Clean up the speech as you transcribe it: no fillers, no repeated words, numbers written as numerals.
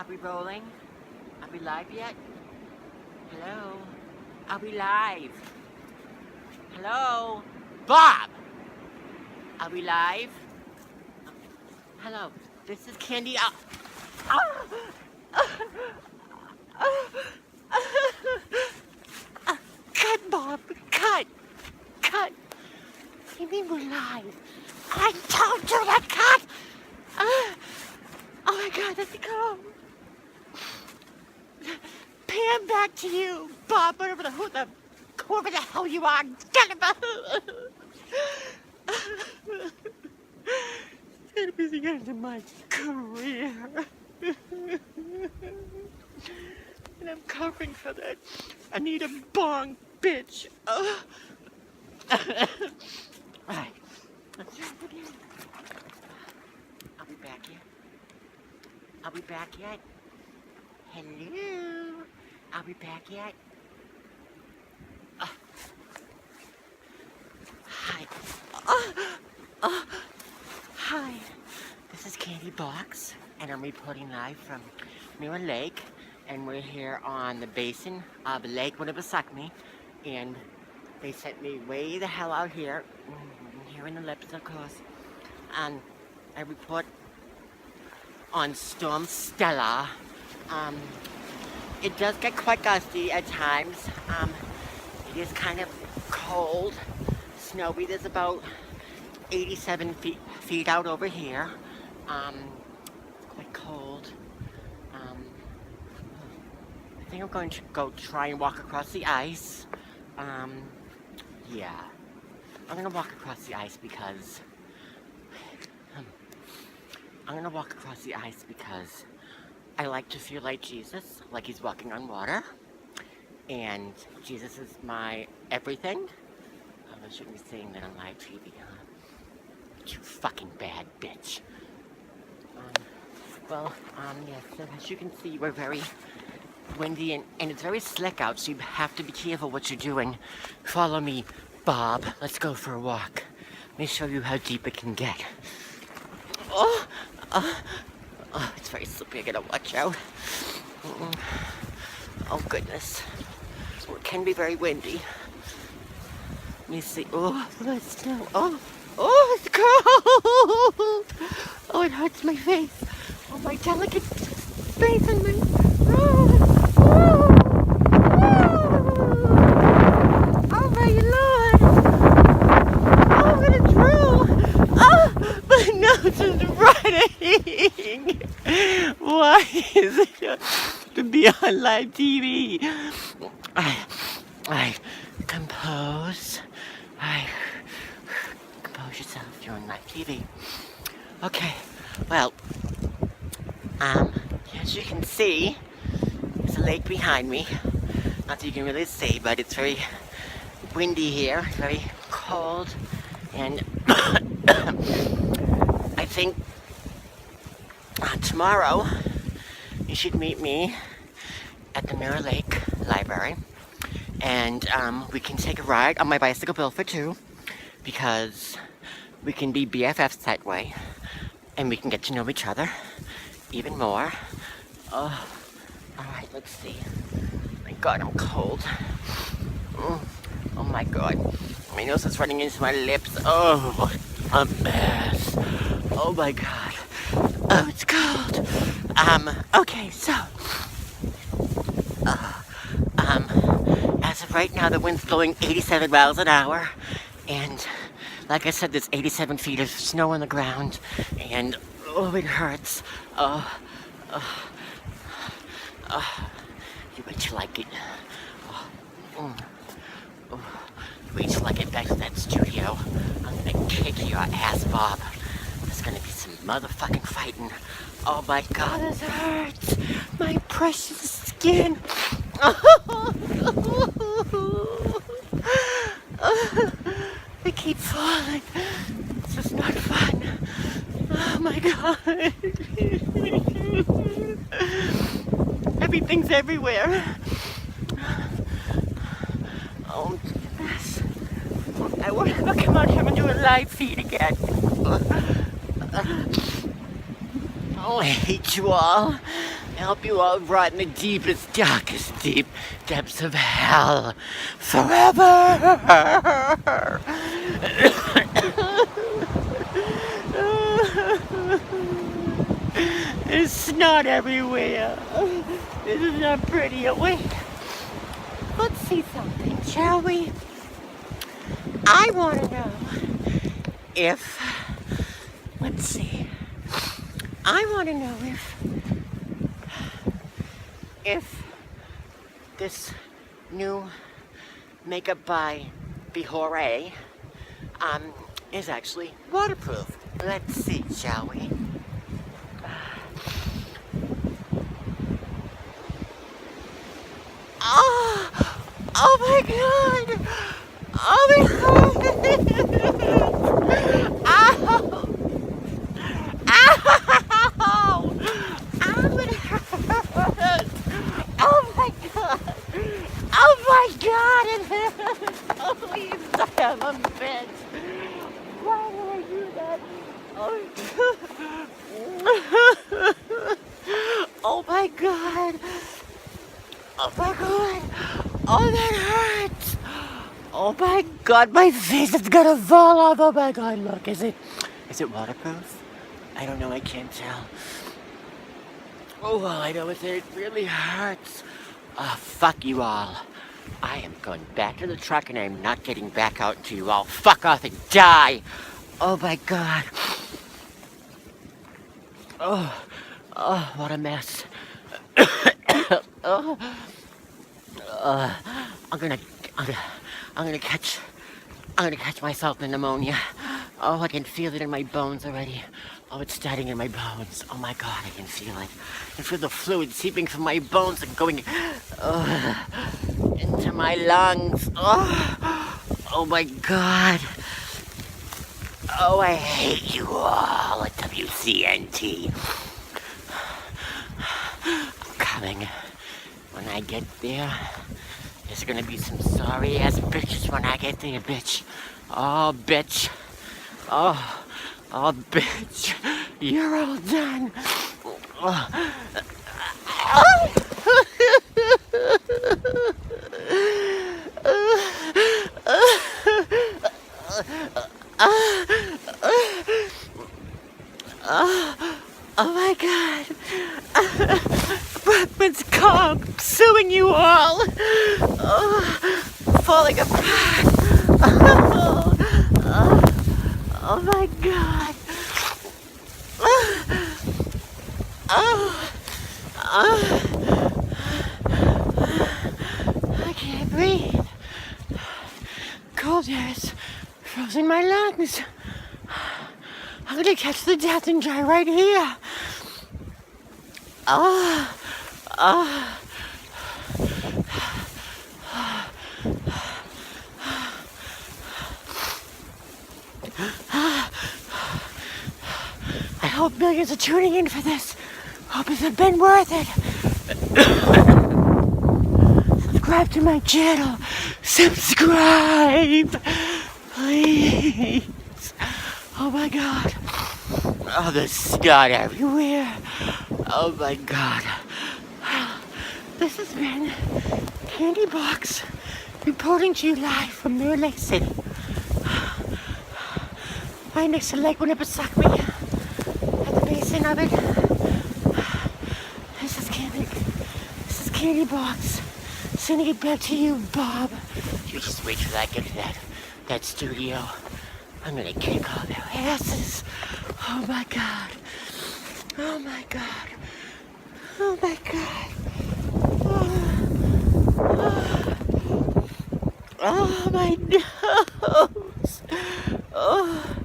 Are we rolling? Are we live yet? Hello? Are we live? Hello? Bob! Are we live? Hello, this is Candi. Cut, Bob, cut! Cut! What do you mean we're live? I told you to cut! Oh my god, let's go! Pam, back to you! Bob, whoever the hell you are, get him! It's gonna be the end of my career. And I'm covering for that. I need a bong, bitch. Alright. Are we back yet? Are we back yet? Hello? Are we back yet? Hi. Hi. This is Candi Baux, and I'm reporting live from Mirror Lake, and we're here on the basin of Lake Winnipesaukee, and they sent me way the hell out here in the lips, of course, and I report on Storm Stella. It does get quite gusty at times. It is kind of cold, snowy. There's about 87 feet out over here. Quite cold. I think I'm going to go try and walk across the ice. Yeah. I'm gonna walk across the ice because I like to feel like Jesus, like he's walking on water, and Jesus is my everything. I shouldn't be saying that on live TV, huh? You fucking bad bitch. Yes, so as you can see, we're very windy and it's very slick out, so you have to be careful what you're doing. Follow me, Bob. Let's go for a walk. Let me show you how deep it can get. It's very slippery. I gotta watch out. Oh goodness. It can be very windy. Let me see. Oh, the snow. Oh, it's cold. Oh, it hurts my face. Oh, my delicate face and my. Oh my Lord. Oh, I'm gonna drool. Oh, my nose is running. Why is it to be on live TV? I compose. Compose yourself. You're on live TV. Okay. Well, as you can see, there's a lake behind me. Not that you can really see, but it's very windy here, very cold, and I think tomorrow you should meet me at the Mirror Lake Library, and we can take a ride on my bicycle Bilford too, because we can be BFFs that way, and we can get to know each other even more. Alright, let's see. My God, I'm cold. Oh my God. My nose is running into my lips. Oh, a mess. Oh my God. Oh, it's cold. Okay, so. As of right now, the wind's blowing 87 miles an hour. And like I said, there's 87 feet of snow on the ground. And, oh, it hurts. You wait till I get. Wait till I get back to that studio. I'm gonna kick your ass, Bob. There's gonna be some motherfucking fighting. Oh my God, this hurts. My precious skin. I keep falling. This is not fun. Oh my God. Everything's everywhere. Oh, goodness. I want to come out here and do a live feed again. Oh, I hate you all. help you all rot in the deepest, darkest, deep depths of hell forever. There's snot everywhere. This is not pretty. Wait. Let's see something, shall we? I want to know if, let's see. I want to know if this new makeup by Baux is actually waterproof. Let's see, shall we? Oh my god! Oh my god! Ow! Ow! Ow, it hurts! Oh my god! Oh my god, it hurts! Oh, you son of a bitch! Why did I do that? Oh my god! Oh my god! Oh, that hurts! Oh my god, my face is gonna fall off! Oh my god, look, is it waterproof? I don't know, I can't tell. Oh, well, I know it really hurts. Oh, fuck you all. I am going back to the truck and I'm not getting back out until you all fuck off and die! Oh my god. Oh, what a mess. Oh. I'm gonna catch myself in pneumonia. Oh, I can feel it in my bones already. Oh, it's starting in my bones. Oh my god, I can feel it. I can feel the fluid seeping from my bones and going into my lungs. Oh my god. Oh, I hate you all at WCNT. I'm coming. When I get there, there's gonna be some sorry ass bitches when I get there, bitch. Oh, bitch. Oh, bitch. You're all done. Oh my god. Workman's comp suing you all. Falling apart. Oh my god. I can't breathe. Cold air is frozen my lungs. I'm gonna catch the death and die right here. I hope millions are tuning in for this. Hope it's been worth it. Subscribe to my channel. Subscribe, please. Oh my god. Oh, there's snot everywhere. Oh my god. This has been Candi Baux reporting to you live from Mirror Lake City. Right next to Lake Winnipesaukee, at the basin of it. This is Candi Baux. Sending it back to you, Bob. You just wait till I get to that studio. I'm gonna kick all their asses. Oh my god. Oh my god. Oh my god. Oh my nose. Oh.